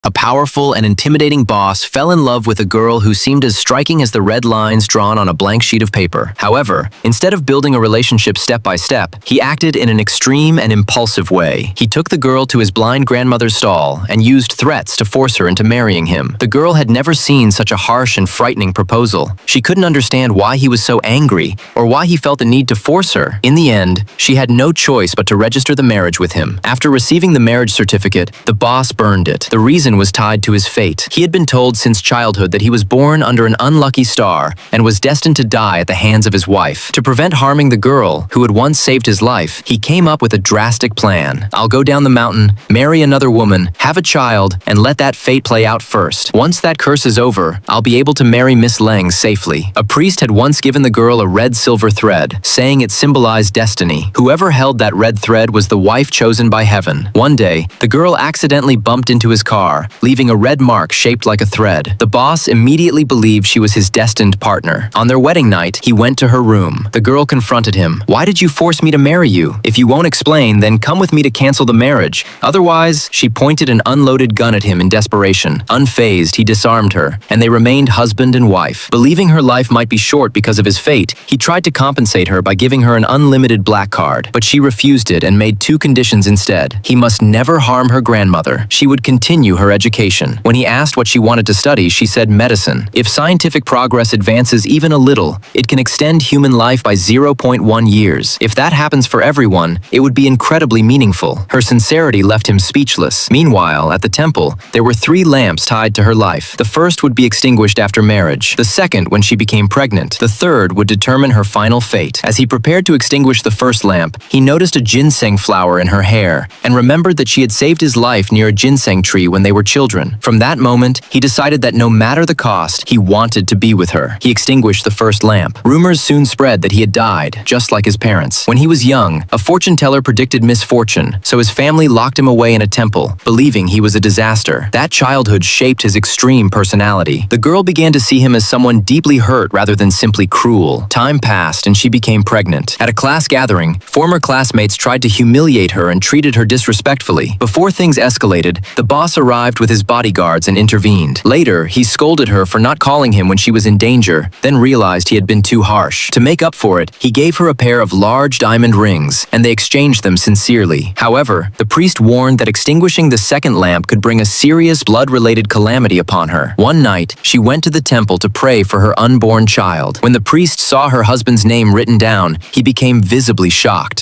A powerful and intimidating boss fell in love with a girl who seemed as striking as the red lines drawn on a blank sheet of paper. However, instead of building a relationship step by step, he acted in an extreme and impulsive way. He took the girl to his blind grandmother's stall and used threats to force her into marrying him. The girl had never seen such a harsh and frightening proposal. She couldn't understand why he was so angry or why he felt the need to force her. In the end, she had no choice but to register the marriage with him. After receiving the marriage certificate, the boss burned it. The reason was tied to his fate. He had been told since childhood that he was born under an unlucky star and was destined to die at the hands of his wife. To prevent harming the girl, who had once saved his life, he came up with a drastic plan. I'll go down the mountain, marry another woman, have a child, and let that fate play out first. Once that curse is over, I'll be able to marry Miss Lang safely. A priest had once given the girl a red silver thread, saying it symbolized destiny. Whoever held that red thread was the wife chosen by heaven. One day, the girl accidentally bumped into his car, leaving a red mark shaped like a thread. The boss immediately believed she was his destined partner. On their wedding night, he went to her room. The girl confronted him. "Why did you force me to marry you? If you won't explain, then come with me to cancel the marriage. Otherwise," she pointed an unloaded gun at him in desperation. Unfazed, he disarmed her, and they remained husband and wife. Believing her life might be short because of his fate, he tried to compensate her by giving her an unlimited black card, but she refused it and made two conditions instead. He must never harm her grandmother. She would continue her education. When he asked what she wanted to study, she said medicine. If scientific progress advances even a little, it can extend human life by 0.1 years. If that happens for everyone, it would be incredibly meaningful. Her sincerity left him speechless. Meanwhile, at the temple, there were 3 lamps tied to her life. The first would be extinguished after marriage, the second when she became pregnant, the third would determine her final fate. As he prepared to extinguish the first lamp, he noticed a ginseng flower in her hair and remembered that she had saved his life near a ginseng tree when they were children. From that moment, he decided that no matter the cost, he wanted to be with her. He extinguished the first lamp. Rumors soon spread that he had died, just like his parents. When he was young, a fortune teller predicted misfortune, so his family locked him away in a temple, believing he was a disaster. That childhood shaped his extreme personality. The girl began to see him as someone deeply hurt rather than simply cruel. Time passed and she became pregnant. At a class gathering, former classmates tried to humiliate her and treated her disrespectfully. Before things escalated, the boss arrived with his bodyguards and intervened. Later, he scolded her for not calling him when she was in danger, then realized he had been too harsh. To make up for it, he gave her a pair of large diamond rings, and they exchanged them sincerely. However, the priest warned that extinguishing the second lamp could bring a serious blood-related calamity upon her. One night, she went to the temple to pray for her unborn child. When the priest saw her husband's name written down, he became visibly shocked.